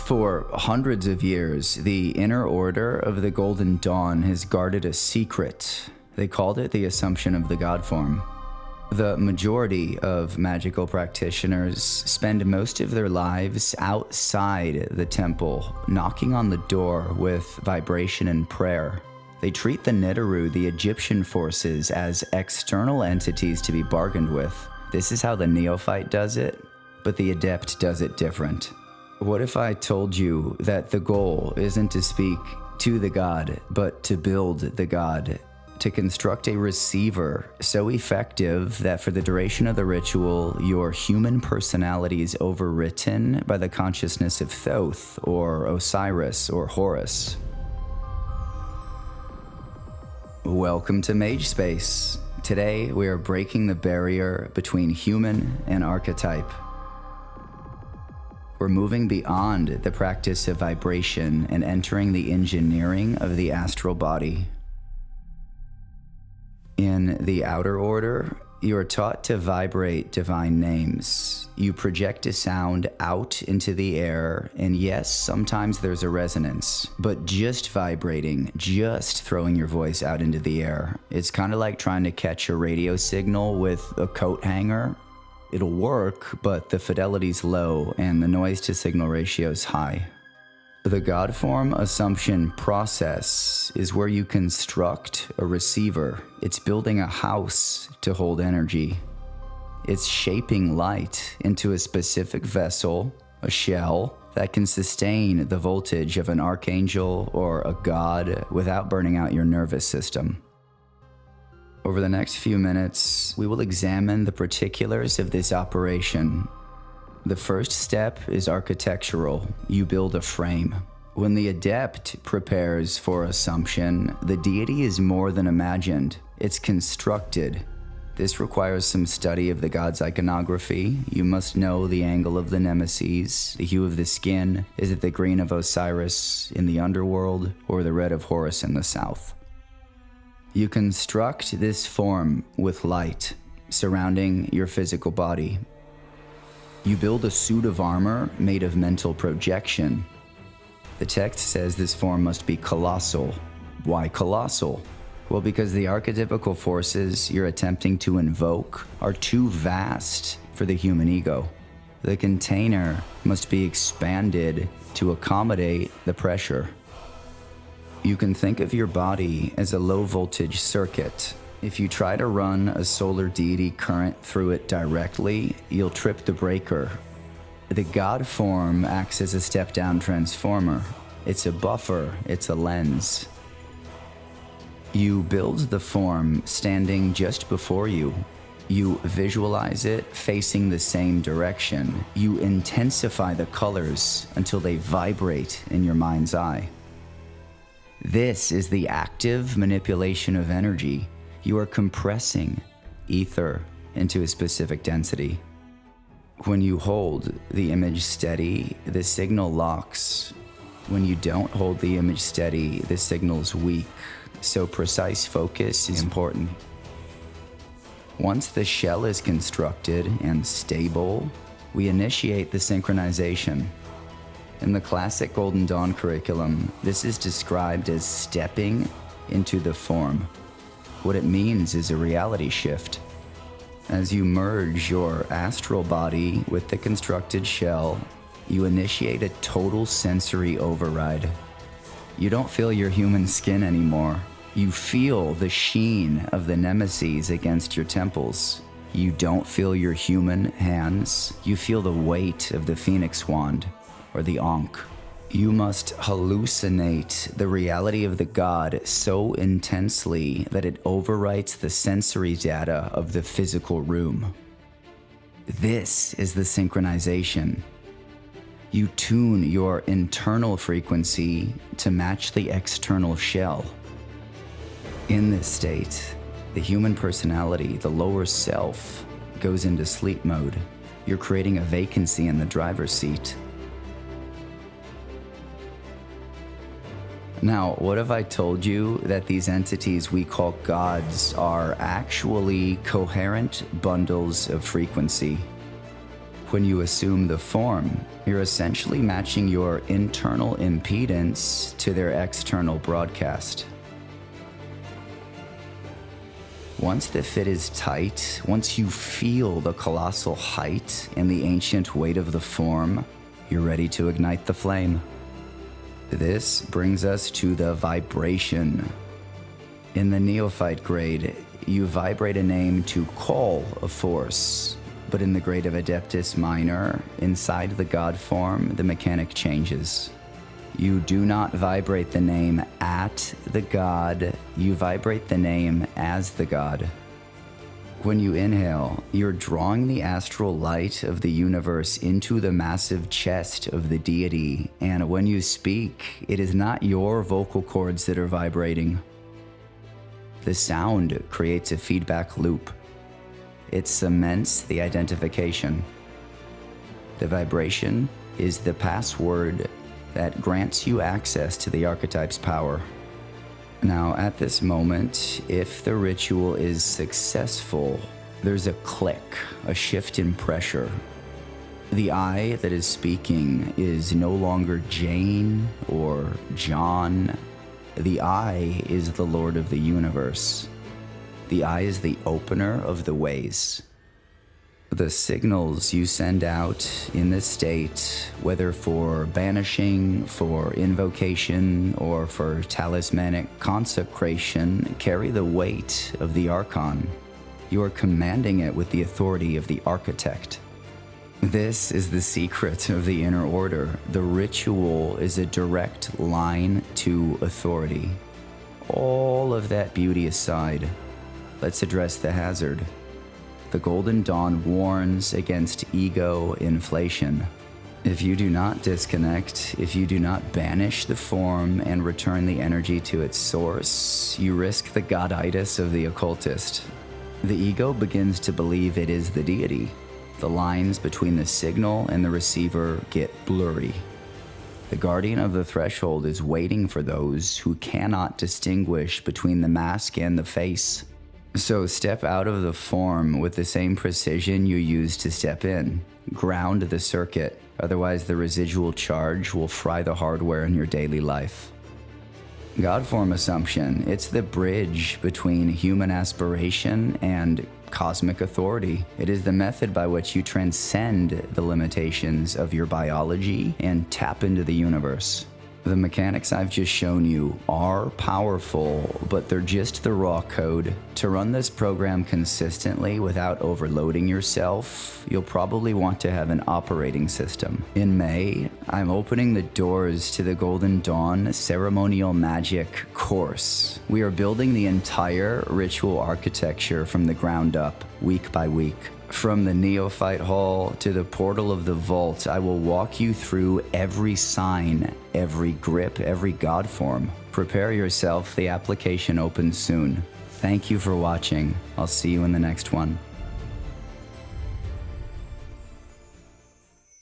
For hundreds of years, the inner order of the Golden Dawn has guarded a secret. They called it the Assumption of the Godform. The majority of magical practitioners spend most of their lives outside the temple, knocking on the door with vibration and prayer. They treat the Nibiru, the Egyptian forces, as external entities to be bargained with. This is how the neophyte does it, but the adept does it different. What if I told you that the goal isn't to speak to the god, but to build the god? To construct a receiver so effective that for the duration of the ritual, your human personality is overwritten by the consciousness of Thoth, or Osiris, or Horus. Welcome to MageSpace. Today, we are breaking the barrier between human and archetype. We're moving beyond the practice of vibration and entering the engineering of the astral body. In the outer order, you are taught to vibrate divine names. You project a sound out into the air, and yes, sometimes there's a resonance, but just vibrating, just throwing your voice out into the air. It's kind of like trying to catch a radio signal with a coat hanger. It'll work, but the fidelity's low and the noise to signal ratio is high. The Godform Assumption process is where you construct a receiver. It's building a house to hold energy. It's shaping light into a specific vessel, a shell, that can sustain the voltage of an archangel or a god without burning out your nervous system. Over the next few minutes, we will examine the particulars of this operation. The first step is architectural. You build a frame. When the adept prepares for assumption, the deity is more than imagined. It's constructed. This requires some study of the god's iconography. You must know the angle of the nemesis, the hue of the skin. Is it the green of Osiris in the underworld or the red of Horus in the south? You construct this form with light surrounding your physical body. You build a suit of armor made of mental projection. The text says this form must be colossal. Why colossal? Well, because the archetypical forces you're attempting to invoke are too vast for the human ego. The container must be expanded to accommodate the pressure. You can think of your body as a low-voltage circuit. If you try to run a solar deity current through it directly, you'll trip the breaker. The God form acts as a step-down transformer. It's a buffer, it's a lens. You build the form standing just before you. You visualize it facing the same direction. You intensify the colors until they vibrate in your mind's eye. This is the active manipulation of energy. You are compressing ether into a specific density. When you hold the image steady, the signal locks. When you don't hold the image steady, the signal's weak, so precise focus is important. Once the shell is constructed and stable, we initiate the synchronization. In the classic Golden Dawn curriculum, this is described as stepping into the form. What it means is a reality shift. As you merge your astral body with the constructed shell, you initiate a total sensory override. You don't feel your human skin anymore. You feel the sheen of the nemesis against your temples. You don't feel your human hands. You feel the weight of the phoenix wand, or the Ankh. You must hallucinate the reality of the god so intensely that it overwrites the sensory data of the physical room. This is the synchronization. You tune your internal frequency to match the external shell. In this state, the human personality, the lower self, goes into sleep mode. You're creating a vacancy in the driver's seat. Now, what if I told you that these entities we call gods are actually coherent bundles of frequency? When you assume the form, you're essentially matching your internal impedance to their external broadcast. Once the fit is tight, once you feel the colossal height and the ancient weight of the form, you're ready to ignite the flame. This brings us to the vibration. In the neophyte grade, you vibrate a name to call a force, but in the grade of Adeptus Minor, inside the God form, the mechanic changes. You do not vibrate the name at the God, you vibrate the name as the God. When you inhale, you're drawing the astral light of the universe into the massive chest of the deity, and when you speak, it is not your vocal cords that are vibrating. The sound creates a feedback loop. It cements the identification. The vibration is the password that grants you access to the archetype's power. Now, at this moment, if the ritual is successful, there's a click, a shift in pressure. The I that is speaking is no longer Jane or John. The I is the Lord of the universe. The I is the opener of the ways. The signals you send out in this state, whether for banishing, for invocation, or for talismanic consecration, carry the weight of the Archon. You are commanding it with the authority of the Architect. This is the secret of the inner order. The ritual is a direct line to authority. All of that beauty aside, let's address the hazard. The Golden Dawn warns against ego inflation. If you do not disconnect, if you do not banish the form and return the energy to its source, you risk the goditis of the occultist. The ego begins to believe it is the deity. The lines between the signal and the receiver get blurry. The guardian of the threshold is waiting for those who cannot distinguish between the mask and the face. So step out of the form with the same precision you used to step in. Ground the circuit, otherwise the residual charge will fry the hardware in your daily life. Godform Assumption, it's the bridge between human aspiration and cosmic authority. It is the method by which you transcend the limitations of your biology and tap into the universe. The mechanics I've just shown you are powerful, but they're just the raw code. To run this program consistently without overloading yourself, you'll probably want to have an operating system. In May, I'm opening the doors to the Golden Dawn Ceremonial Magick course. We are building the entire ritual architecture from the ground up, week by week. From the Neophyte Hall to the portal of the vault, I will walk you through every sign, every grip, every god form. Prepare yourself, the application opens soon. Thank you for watching. I'll see you in the next one.